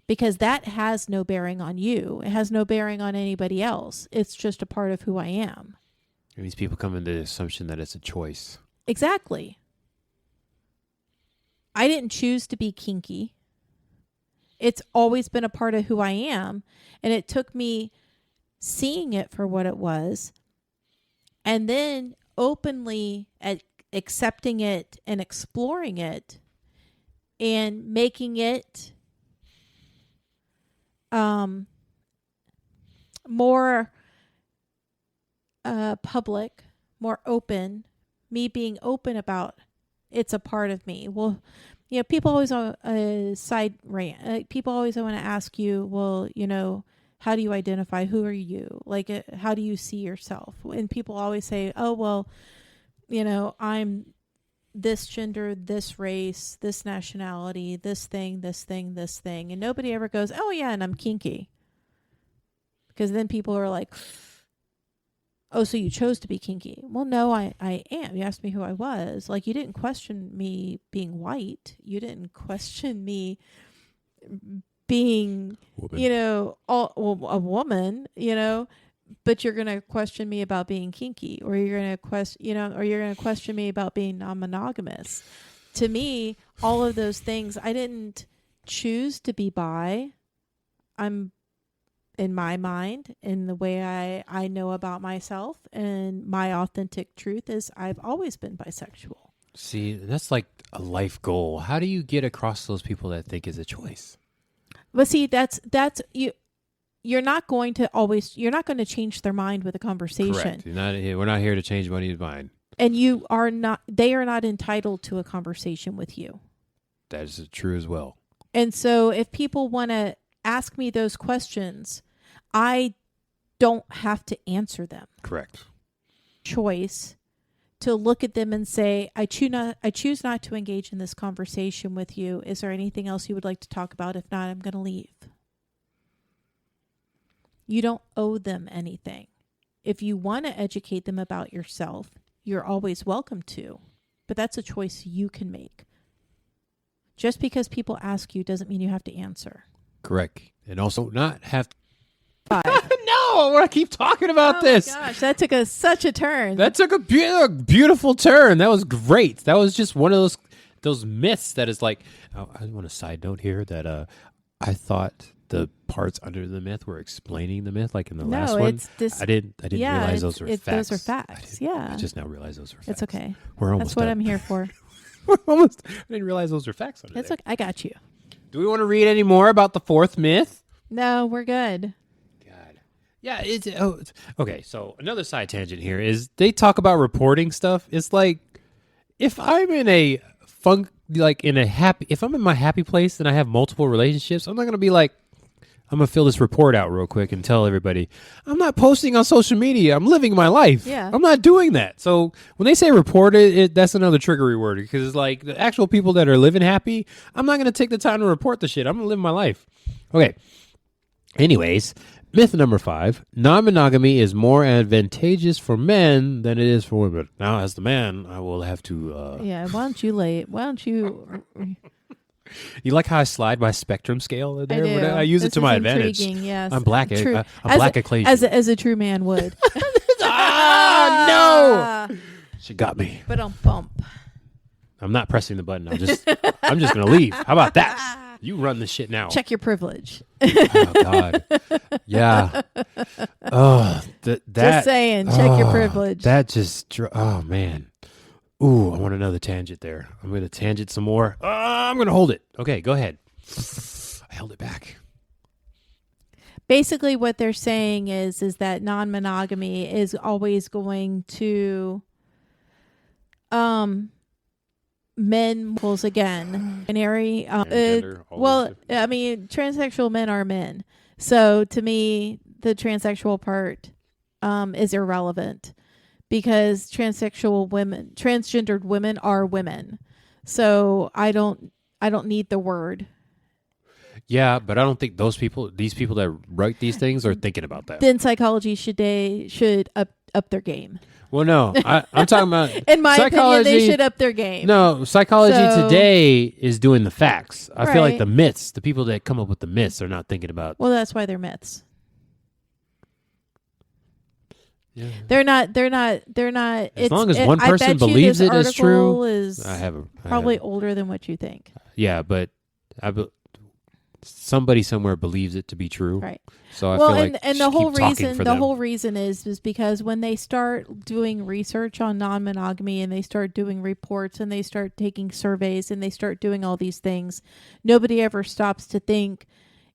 C: Because that has no bearing on you. It has no bearing on anybody else. It's just a part of who I am.
B: And these people come into the assumption that it's a choice.
C: Exactly. I didn't choose to be kinky. It's always been a part of who I am. And it took me seeing it for what it was, and then openly accepting it and exploring it and making it more public, more open, me being open about it's a part of me. Well, people always want a side rant. People always want to ask you, well, how do you identify? Who are you? Like, how do you see yourself? And people always say, oh, well, I'm this gender, this race, this nationality, this thing, this thing, this thing. And nobody ever goes, oh yeah, and I'm kinky. Because then people are like, oh, so you chose to be kinky. Well, no, I am. You asked me who I was. Like, you didn't question me being white. You didn't question me being, a woman, but you're going to question me about being kinky, or you're going to question me about being non-monogamous. To me, all of those things, I didn't choose to be bi. I'm, in my mind, in the way I know about myself, and my authentic truth is I've always been bisexual.
B: See, that's like a life goal. How do you get across those people that think it's a choice?
C: But see, that's you. You're not going to change their mind with a conversation.
B: Correct. We're not here to change anybody's mind.
C: And they are not entitled to a conversation with you.
B: That is true as well.
C: And so if people want to ask me those questions, I don't have to answer them.
B: Correct.
C: Choice to look at them and say, I choose not to engage in this conversation with you. Is there anything else you would like to talk about? If not, I'm going to leave. You don't owe them anything. If you want to educate them about yourself, you're always welcome to. But that's a choice you can make. Just because people ask you doesn't mean you have to answer.
B: Correct. And also not have to.
C: No,
B: I want to keep talking about this.
C: Oh my gosh, that took such a turn.
B: That took a beautiful turn. That was great. That was just one of those myths that is like, I want a side note here that I thought the parts under the myth were explaining the myth, like in the last one. I didn't realize those were facts.
C: Those are facts.
B: I just now realized those were facts.
C: It's okay.
B: We're almost
C: That's what
B: done.
C: I'm here for.
B: We're almost. I didn't realize those were facts under
C: It's
B: there.
C: okay. I got you.
B: Do we want to read any more about the fourth myth?
C: No, we're good.
B: God. Yeah. Okay. So another side tangent here is they talk about reporting stuff. It's like if I'm in a if I'm in my happy place and I have multiple relationships, I'm not going to be like, I'm going to fill this report out real quick and tell everybody, I'm not posting on social media. I'm living my life.
C: Yeah.
B: I'm not doing that. So when they say report it, that's another triggery word, because it's like the actual people that are living happy, I'm not going to take the time to report the shit. I'm going to live my life. Okay. Anyways, myth number 5, non-monogamy is more advantageous for men than it is for women. Now, as the man, I will have to...
C: Yeah, why don't you...
B: You like how I slide my spectrum scale there?
C: I do.
B: I use it to my advantage.
C: Yes.
B: I'm black.
C: True.
B: I'm black Ecclesian.
C: As a true man would.
B: No! She got me.
C: But bump.
B: I'm not pressing the button. I'm just going to leave. How about that? You run this shit now.
C: Check your privilege.
B: Oh, God. Yeah. Oh,
C: just saying. Check your privilege.
B: That just... Oh, man. Ooh, I want another tangent there. I'm going to tangent some more. I'm going to hold it. Okay, go ahead. I held it back.
C: Basically, what they're saying is that non-monogamy is always going to men equals again binary.
B: Gender,
C: Well, I mean, transsexual men are men. So to me, the transsexual part is irrelevant because transgendered women are women. So I don't need the word.
B: Yeah, but I don't think these people that write these things are thinking about that.
C: Then psychology should up their game.
B: Well, no, I'm talking about
C: In my
B: psychology.
C: opinion, they should up their game.
B: No, psychology today is doing the facts. I feel like
C: Right.
B: the myths, the people that come up with the myths, are not thinking about.
C: Well, that's why they're myths.
B: Yeah.
C: They're not.
B: As long as one person believes it is true,
C: is probably older than what you think.
B: Yeah, but somebody somewhere believes it to be true.
C: Right.
B: So I feel like
C: the whole reason is because when they start doing research on non-monogamy and they start doing reports and they start taking surveys and they start doing all these things, nobody ever stops to think,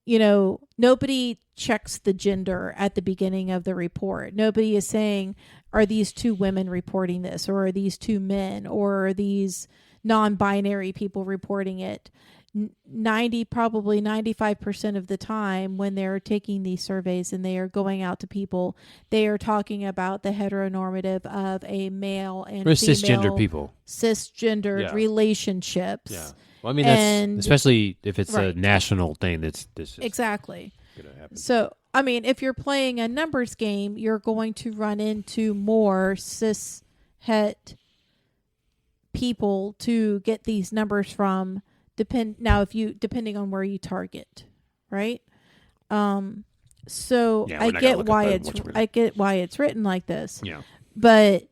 C: nobody checks the gender at the beginning of the report. Nobody is saying, are these two women reporting this, or are these two men, or are these non-binary people reporting it? Probably 95% of the time when they're taking these surveys and they are going out to people, they are talking about the heteronormative of a male and female cisgendered relationships.
B: Yeah. Well, I mean, that's especially if it's a national thing. That's
C: exactly
B: gonna happen.
C: So, I mean, if you're playing a numbers game, you're going to run into more cis het people to get these numbers from. Depending on where you target, right? So I get why it's written like this.
B: Yeah.
C: But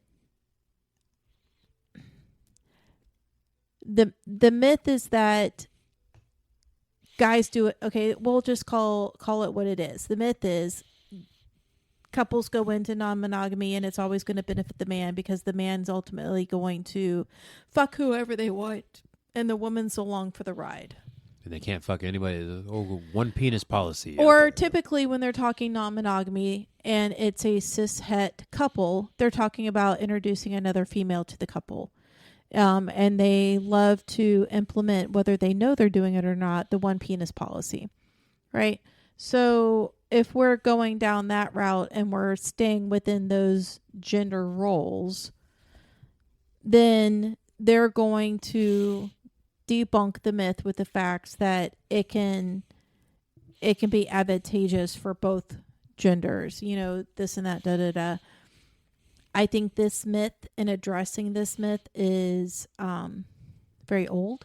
C: the myth is that guys do it. Okay, we'll just call it what it is. The myth is couples go into non-monogamy and it's always going to benefit the man because the man's ultimately going to fuck whoever they want. And the woman's along for the ride.
B: And they can't fuck anybody. One penis policy.
C: Or typically when they're talking non-monogamy and it's a cis-het couple, they're talking about introducing another female to the couple. And they love to implement, whether they know they're doing it or not, the one penis policy. Right? So if we're going down that route and we're staying within those gender roles, then they're going to debunk the myth with the facts that it can be advantageous for both genders, this and that, I think this myth and addressing this myth is very old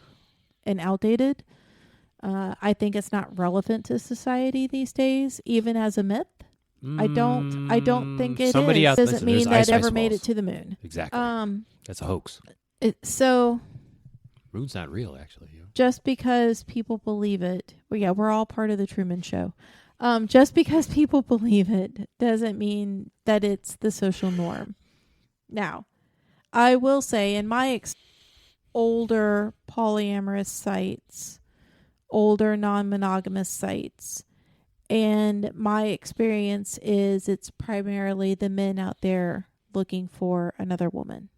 C: and outdated. I think it's not relevant to society these days, even as a myth. I don't think it is. Doesn't mean that it ever made it to the moon.
B: Exactly. That's a hoax. Moon's not real, actually.
C: Just because people believe it, we're all part of the Truman Show. Just because people believe it doesn't mean that it's the social norm. Now, I will say in my older polyamorous sites, older non-monogamous sites, and my experience is it's primarily the men out there looking for another woman.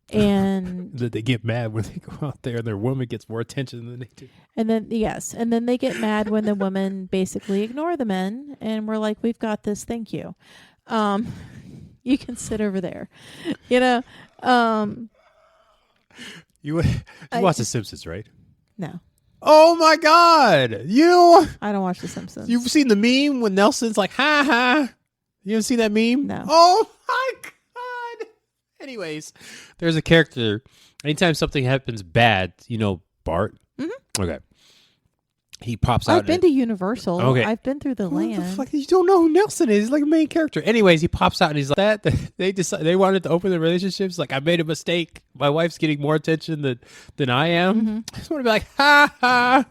C: And
B: that they get mad when they go out there and their woman gets more attention than they do.
C: And then they get mad when the women basically ignore the men and we're like, we've got this, thank you. You can sit over there. You
B: watch The Simpsons, right?
C: No.
B: Oh my God.
C: I don't watch The Simpsons.
B: You've seen the meme when Nelson's like, ha ha. You haven't seen that meme?
C: No.
B: Oh my God. Anyways, there's a character. Anytime something happens bad, Bart. Mm-hmm. Okay. He pops out.
C: I've been to Universal.
B: Okay.
C: I've been through the land.
B: What the fuck? You don't know who Nelson is. He's like a main character. Anyways, he pops out and he's like that. They wanted to open their relationships. Like, I made a mistake. My wife's getting more attention than I am. Mm-hmm. I just want to be like, ha ha.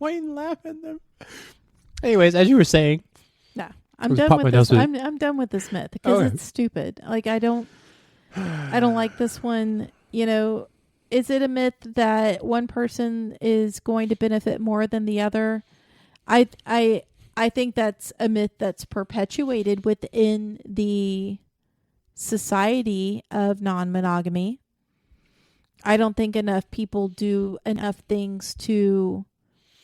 B: Point and laugh at them. Anyways, as you were saying.
C: No. I'm done with this. I'm done with this myth because it's stupid. Like, I don't like this one. Is it a myth that one person is going to benefit more than the other? I think that's a myth that's perpetuated within the society of non-monogamy. I don't think enough people do enough things to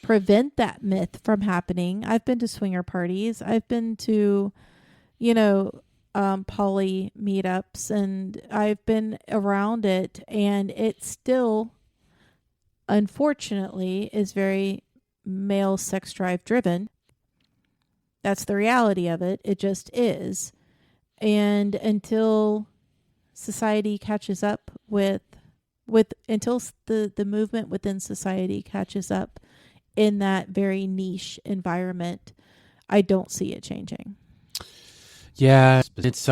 C: prevent that myth from happening. I've been to swinger parties. I've been to, poly meetups, and I've been around it, and it still, unfortunately, is very male sex drive driven. That's the reality of it. It just is. And until society catches up until the movement within society catches up in that very niche environment, I don't see it changing.
B: Yeah, it's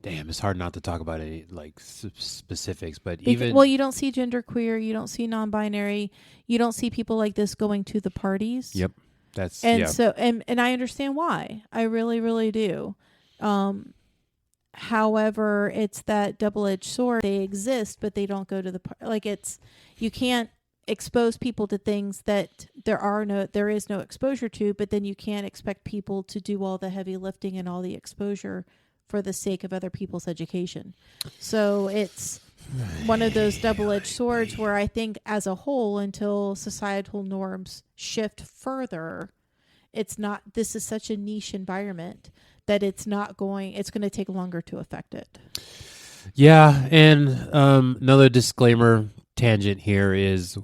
B: it's hard not to talk about any specifics, but
C: you don't see genderqueer, you don't see non-binary, you don't see people like this going to the parties.
B: Yep.
C: So I understand why. I really, really do. However, it's that double-edged sword. They exist, but they don't go to the you can't expose people to things that there is no exposure to, but then you can't expect people to do all the heavy lifting and all the exposure for the sake of other people's education. So it's one of those double-edged swords where I think as a whole, until societal norms shift further, this is such a niche environment that it's going to take longer to affect it.
B: Yeah. And another disclaimer tangent here is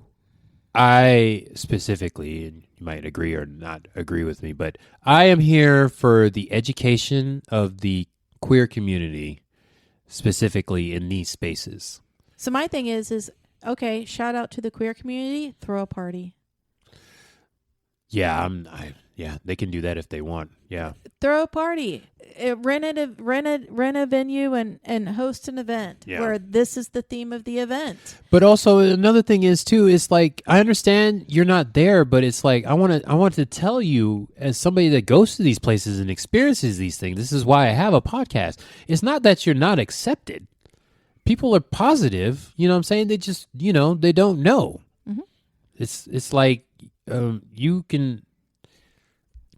B: I specifically, and you might agree or not agree with me, but I am here for the education of the queer community, specifically in these spaces.
C: So my thing is okay, shout out to the queer community, throw a party.
B: Yeah, they can do that if they want. Yeah.
C: Throw a party. Rent a venue and host an event where this is the theme of the event.
B: But also another thing is too, is I understand you're not there, but it's I want to tell you, as somebody that goes to these places and experiences these things, this is why I have a podcast. It's not that you're not accepted. People are positive, you know what I'm saying? They just, they don't know. Mm-hmm. It's you can.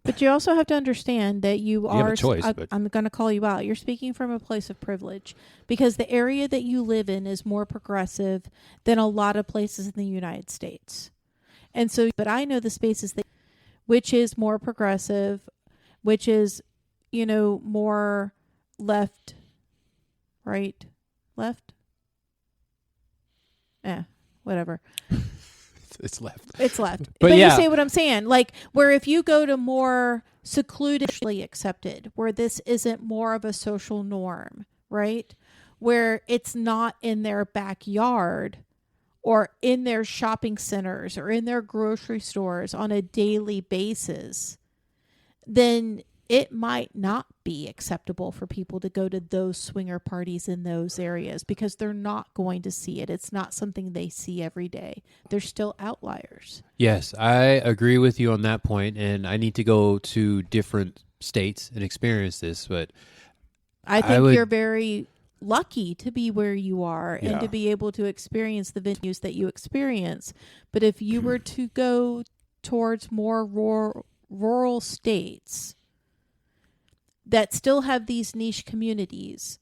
C: But you also have to understand that you
B: have a choice.
C: I'm going to call you out. You're speaking from a place of privilege because the area that you live in is more progressive than a lot of places in the United States. And so, but I know the spaces which is more progressive, which is, more left. Whatever.
B: It's left.
C: It's left. But you say what I'm saying. Where if you go to more secludedly accepted, where this isn't more of a social norm, right? Where it's not in their backyard or in their shopping centers or in their grocery stores on a daily basis, then it might not be acceptable for people to go to those swinger parties in those areas because they're not going to see it. It's not something they see every day. They're still outliers.
B: Yes, I agree with you on that point, and I need to go to different states and experience this, but
C: I think you're very lucky to be where you are and to be able to experience the venues that you experience. But if you were to go towards more rural states that still have these niche communities,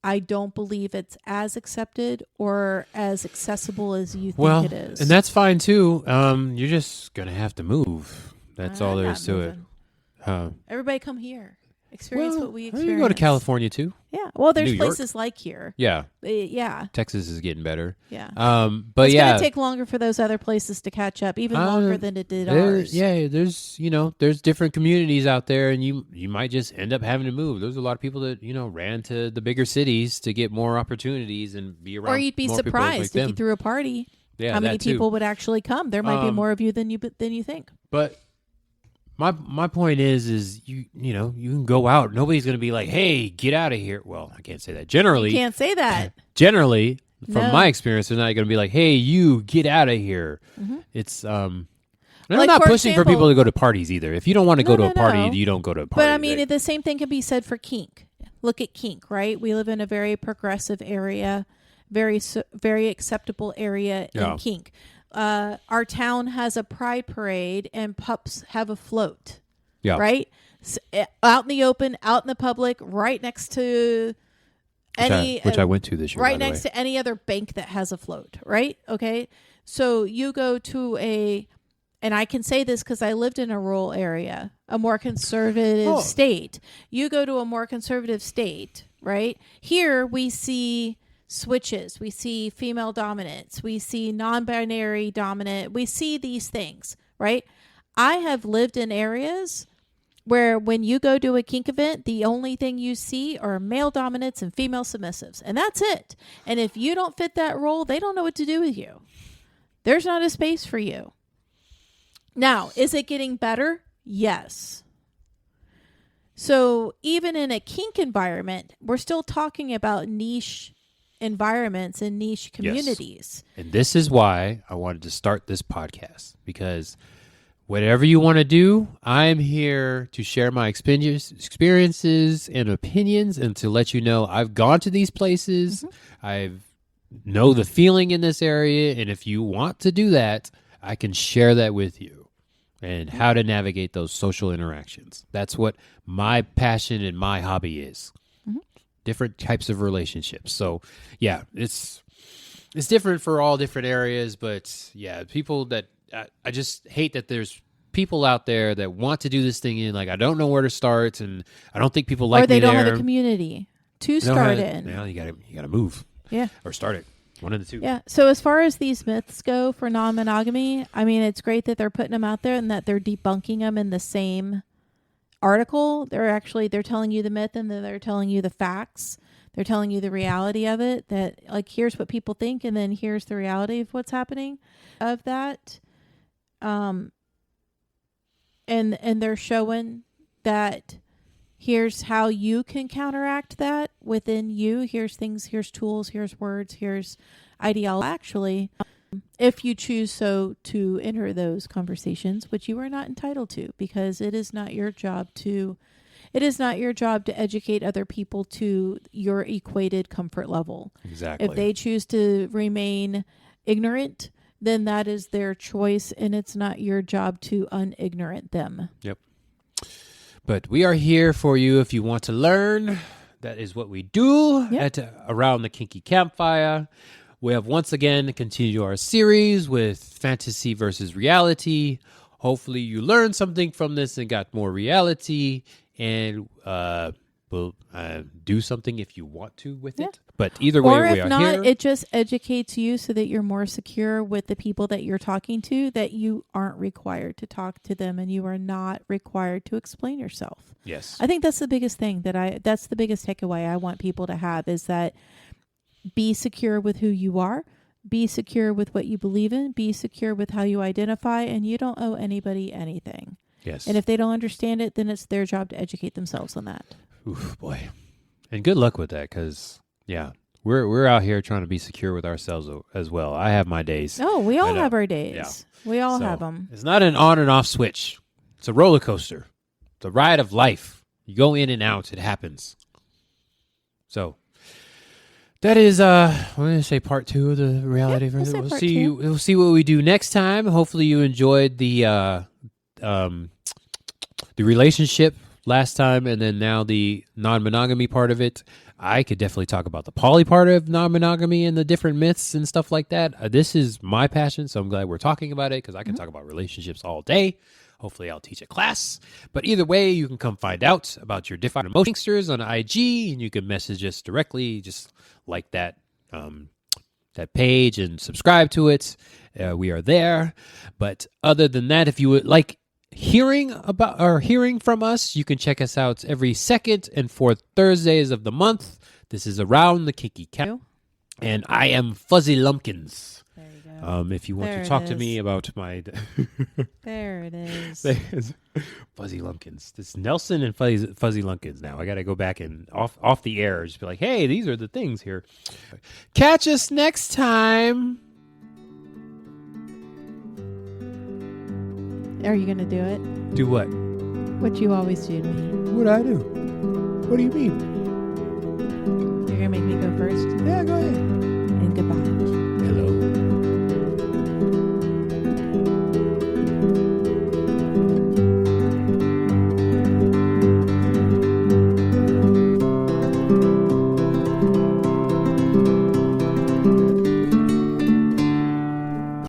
C: I don't believe it's as accepted or as accessible as you think it is.
B: And that's fine too. You're just going to have to move. That's all there is to it.
C: Everybody come here. Experience what we experience.
B: You can go to California too.
C: Yeah. Well, there's places like here.
B: Yeah.
C: Yeah.
B: Texas is getting better.
C: Yeah.
B: But
C: it's going to take longer for those other places to catch up, even longer than it did ours.
B: Yeah. There's different communities out there, and you might just end up having to move. There's a lot of people that, ran to the bigger cities to get more opportunities and be around.
C: Or you'd be surprised if you threw a party. Yeah. How many people would actually come? There might be more of you than you think.
B: But My point is you can go out. Nobody's going to be like, hey, get out of here. Well, I can't say that. Generally.
C: You can't say that.
B: Generally, from my experience, they're not going to be like, hey, you get out of here. Mm-hmm. It's, I'm not pushing for people to go to parties either. If you don't want to go to a party, you don't go to a party.
C: But I mean, the same thing can be said for kink. Look at kink, right? We live in a very progressive area, very acceptable area in kink. Our town has a pride parade and pups have a float, right? So, out in the open, out in the public, right next to
B: which I went to this year,
C: right next to any other bank that has a float, right? Okay. So you go to and I can say this because I lived in a rural area, a more conservative state. You go to a more conservative state, right? Here we see switches. We see female dominance. We see non-binary dominant. We see these things, right? I have lived in areas where when you go to a kink event, the only thing you see are male dominants and female submissives. And that's it. And if you don't fit that role, they don't know what to do with you. There's not a space for you. Now, is it getting better? Yes. So even in a kink environment, we're still talking about niche environments and niche communities.
B: Yes. And this is why I wanted to start this podcast, because whatever you want to do, I'm here to share my experiences and opinions and to let you know I've gone to these places. I know the feeling in this area. And if you want to do that, I can share that with you and how to navigate those social interactions. That's what my passion and my hobby is. Different types of relationships. So yeah, it's different for all different areas, but yeah, people that I just hate that there's people out there that want to do this thing in, like, I don't know where to start, and I don't think people like me there.
C: Or they don't have a community to start in.
B: Now you gotta move.
C: Yeah.
B: Or start it. One of the two.
C: Yeah. So as far as these myths go for non-monogamy, I mean, it's great that they're putting them out there and that they're debunking them in the same article. They're telling you the myth, and then they're telling you the facts. They're telling you the reality of it, that like, here's what people think, and then here's the reality of what's happening of that. And they're showing that here's how you can counteract that within you. Here's things, here's tools, here's words, here's ideology. Actually, if you choose so to enter those conversations, which you are not entitled to, because it is not your job to educate other people to your equated comfort level.
B: Exactly.
C: If they choose to remain ignorant, then that is their choice, and it's not your job to unignorant them.
B: Yep. But we are here for you if you want to learn. That is what we do at Around the Kinky Campfire. We have once again continued our series with fantasy versus reality. Hopefully you learned something from this and got more reality, and will do something if you want to with it. But either way,
C: or if
B: we are
C: not,
B: here.
C: it just educates you so that you're more secure with the people that you're talking to, that you aren't required to talk to them and you are not required to explain yourself.
B: Yes.
C: I think that's the biggest thing that's the biggest takeaway I want people to have, is that be secure with who you are, be secure with what you believe in, be secure with how you identify, and you don't owe anybody anything.
B: Yes.
C: And if they don't understand it, then it's their job to educate themselves on that.
B: Oof, boy. And good luck with that, because, yeah, we're out here trying to be secure with ourselves as well. I have my days.
C: Oh, we all have our days.
B: Yeah.
C: We all have them.
B: It's not an on and off switch. It's a roller coaster. It's a ride of life. You go in and out. It happens. So that is, I'm going to say part 2 of the reality version. We'll see what we do next time. Hopefully you enjoyed the relationship last time, and then now the non-monogamy part of it. I could definitely talk about the poly part of non-monogamy and the different myths and stuff like that. This is my passion, so I'm glad we're talking about it, because I can talk about relationships all day. Hopefully I'll teach a class. But either way, you can come find out about your different emotionsters on IG, and you can message us directly, just like that page, and subscribe to it. We are there. But other than that, if you would like hearing from us, you can check us out every second and fourth Thursdays of the month. This is Around the Kinky Campfire, and I am Fuzzy Lumpkins.
C: There you go.
B: If you want to talk to me about my
C: there it is.
B: Fuzzy Lumpkins. This is Nelson and Fuzzy Lumpkins. Now I got to go back and off the air, just be like, hey, these are the things here. Catch us next time.
C: Are you going to do it?
B: Do what?
C: What you always do to me.
B: What'd I do? What do you mean?